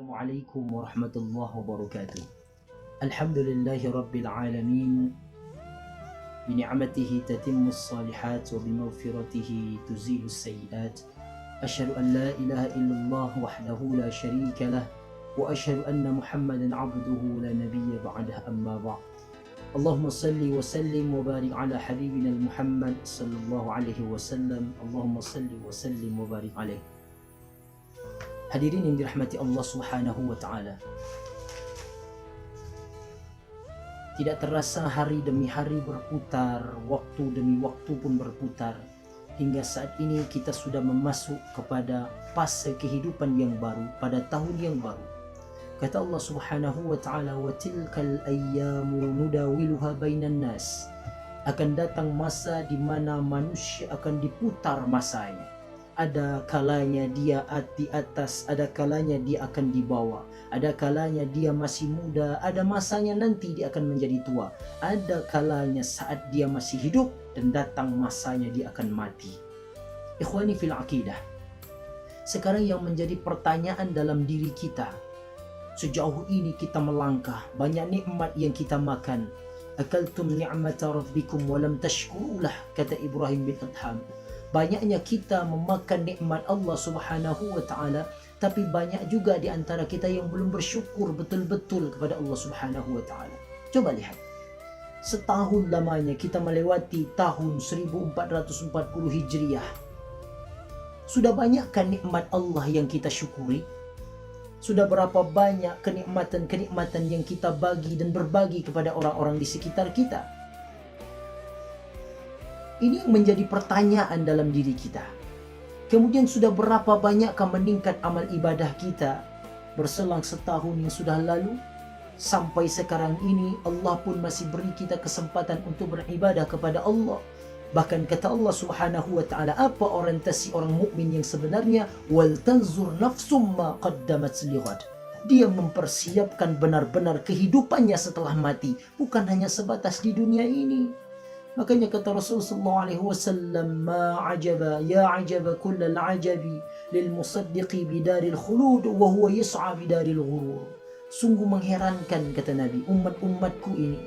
Assalamualaikum warahmatullahi wabarakatuh. Alhamdulillahi rabbil alamin. Bini'amatihi tatimmus salihat wa bimaghfiratihi tuzilus sayyiat. Asyhadu an la ilaha illallah wahdahu la syarika lah wa asyhadu anna Muhammadan abduhu la nabiyya ba'dah amma ba'd. Allahumma salli wa sallim wa barik ala habibina Muhammad sallallahu alaihi wasallam. Allahumma salli wa sallim wa barik alaihi. Hadirin yang dirahmati Allah Subhanahu wa taala. Tidak terasa hari demi hari berputar, waktu demi waktu pun berputar. Hingga saat ini kita sudah memasuk kepada fase kehidupan yang baru, pada tahun yang baru. Kata Allah Subhanahu wa taala, "Wa tilkal ayyamu nudawiluha bainan nas." Akan datang masa di mana manusia akan diputar masanya. Ada kalanya dia di atas, ada kalanya dia akan di bawah, ada kalanya dia masih muda, ada masanya nanti dia akan menjadi tua, ada kalanya saat dia masih hidup dan datang masanya dia akan mati. Ikhwani fil aqidah, sekarang yang menjadi pertanyaan dalam diri kita, sejauh ini kita melangkah, banyak nikmat yang kita makan. Akaltum ni'mata rabbikum walam tashkurulah, kata Ibrahim bin Adham. Banyaknya kita memakan nikmat Allah Subhanahu wa taala, tapi banyak juga di antara kita yang belum bersyukur betul-betul kepada Allah Subhanahu wa taala. Coba lihat. Setahun lamanya kita melewati tahun 1440 Hijriah. Sudah banyakkah nikmat Allah yang kita syukuri? Sudah berapa banyak kenikmatan-kenikmatan yang kita bagi dan berbagi kepada orang-orang di sekitar kita? Ini yang menjadi pertanyaan dalam diri kita. Kemudian sudah berapa banyakkah meningkat amal ibadah kita berselang setahun yang sudah lalu? Sampai sekarang ini Allah pun masih beri kita kesempatan untuk beribadah kepada Allah. Bahkan kata Allah Subhanahu wa taala, apa orientasi orang mukmin yang sebenarnya? Wal tanzur nafsum ma qaddamat lighad. Dia mempersiapkan benar-benar kehidupannya setelah mati, bukan hanya sebatas di dunia ini. Makanya kata Rasulullah SAW, ma ajaba ya ajaba kullal ajabi lil musaddiqi bidaril khulud wa huwa yas'a bidaril ghurur. Sungguh mengherankan, kata Nabi, umat-umatku ini,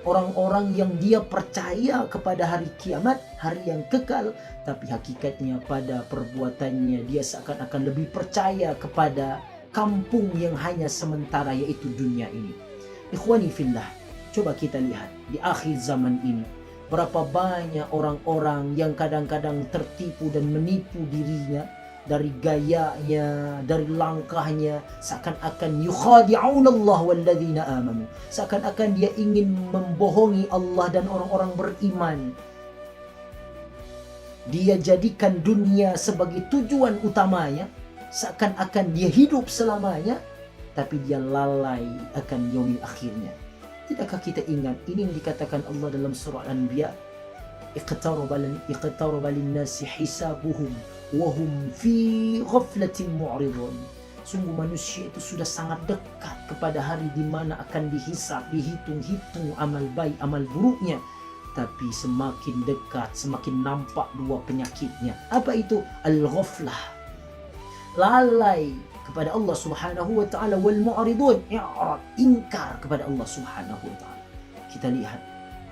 orang-orang yang dia percaya kepada hari kiamat, hari yang kekal, tapi hakikatnya pada perbuatannya dia seakan-akan lebih percaya kepada kampung yang hanya sementara, yaitu dunia ini. Ikhwani fillah, coba kita lihat di akhir zaman ini, berapa banyak orang-orang yang kadang-kadang tertipu dan menipu dirinya dari gayanya, dari langkahnya, seakan-akan yukhadi'un Allah walladzina amanu. Seakan-akan dia ingin membohongi Allah dan orang-orang beriman. Dia jadikan dunia sebagai tujuan utamanya, seakan-akan dia hidup selamanya, tapi dia lalai akan yaumil akhirnya. Tidakkah kita ingat ini yang dikatakan Allah dalam surah Al-Anbiya, iqtaraba lin-nasi hisabuhum wa hum fi ghaflatin mu'ridun. Sungguh manusia itu sudah sangat dekat kepada hari di mana akan dihisab, dihitung-hitung amal baik, amal buruknya. Tapi semakin dekat, semakin nampak dua penyakitnya. Apa itu? Al-ghaflah, lalai kepada Allah Subhanahu wa taala, wal mu'ridun, i'rad, ingkar kepada Allah Subhanahu wa taala. Kita lihat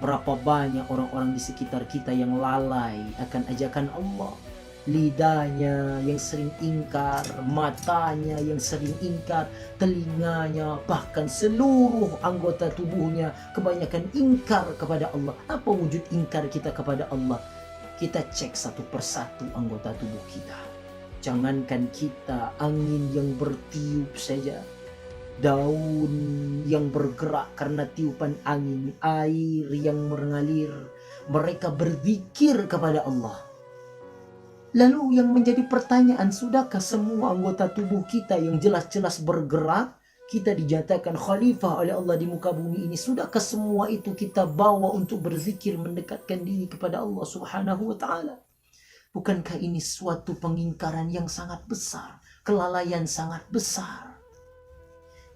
berapa banyak orang-orang di sekitar kita yang lalai akan ajakan Allah. Lidahnya yang sering ingkar, matanya yang sering ingkar, telinganya, bahkan seluruh anggota tubuhnya kebanyakan ingkar kepada Allah. Apa wujud ingkar kita kepada Allah? Kita cek satu persatu anggota tubuh kita. Jangankan kita, angin yang bertiup saja, daun yang bergerak karena tiupan angin, air yang mengalir, mereka berzikir kepada Allah. Lalu yang menjadi pertanyaan, sudahkah semua anggota tubuh kita yang jelas-jelas bergerak, kita dijatakan khalifah oleh Allah di muka bumi ini, sudahkah semua itu kita bawa untuk berzikir, mendekatkan diri kepada Allah Subhanahu wa ta'ala? Bukankah ini suatu pengingkaran yang sangat besar, kelalaian sangat besar?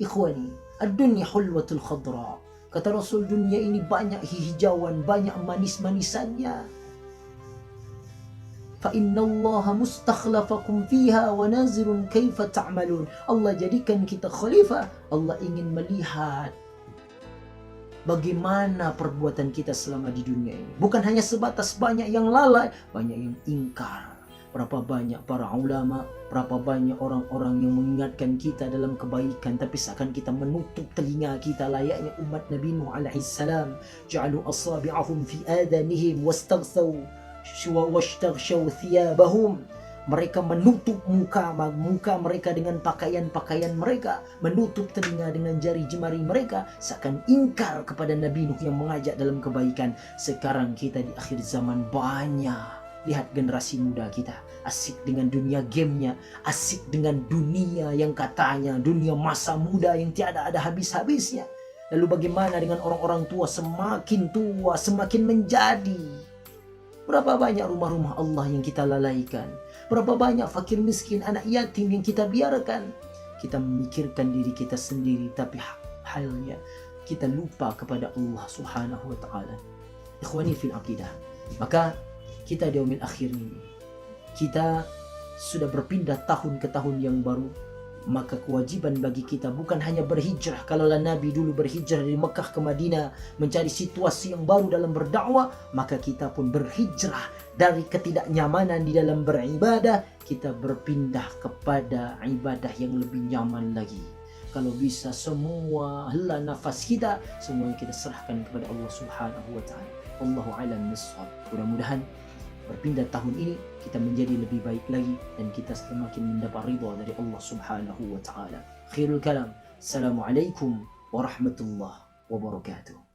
Ikhwani, ad-dunya hulwatul khadra. Kata Rasul, dunia ini banyak hijauan, banyak manis-manisannya. fa innallaha mustakhlafakum fiha wa nazirun kaifa ta'malun. Allah jadikan kita khalifah. Allah ingin melihat bagaimana perbuatan kita selama di dunia ini. Bukan hanya sebatas banyak yang lalai, banyak yang ingkar. Berapa banyak para ulama, berapa banyak orang-orang yang mengingatkan kita dalam kebaikan, tapi seakan kita menutup telinga kita layaknya umat Nabi Nuh alaihi salam. Ja'alu asabi'ahum fi adanihim wastaghsaw wastaghshaw thiyabahum. Mereka menutup muka mereka dengan pakaian-pakaian mereka, menutup telinga dengan jari jemari mereka, seakan ingkar kepada Nabi Nuh yang mengajak dalam kebaikan. Sekarang kita di akhir zaman banyak. Lihat generasi muda kita, asik dengan dunia gamenya, asik dengan dunia yang katanya dunia masa muda yang tiada ada habis-habisnya. Lalu bagaimana dengan orang-orang tua, semakin menjadi? Berapa banyak rumah-rumah Allah yang kita lalaikan? Berapa banyak fakir miskin, anak yatim yang kita biarkan? Kita memikirkan diri kita sendiri, tapi halnya kita lupa kepada Allah Subhanahu wa Ta'ala. Ikhwani fil aqidah. Maka kita di yaumil akhir ini, kita sudah berpindah tahun ke tahun yang baru. Maka kewajiban bagi kita bukan hanya berhijrah. Kalaulah Nabi dulu berhijrah dari Mekah ke Madinah mencari situasi yang baru dalam berdakwah, maka kita pun berhijrah dari ketidaknyamanan di dalam beribadah, kita berpindah kepada ibadah yang lebih nyaman lagi. Kalau bisa semua hela nafas kita, semuanya kita serahkan kepada Allah Subhanahu wa Ta'ala. Allahu a'lam bissawab. Mudah-mudahan berpindah tahun ini kita menjadi lebih baik lagi dan kita semakin mendapat ridha dari Allah Subhanahu wa Ta'ala. Khairul kalam. Assalamualaikum warahmatullahi wabarakatuh.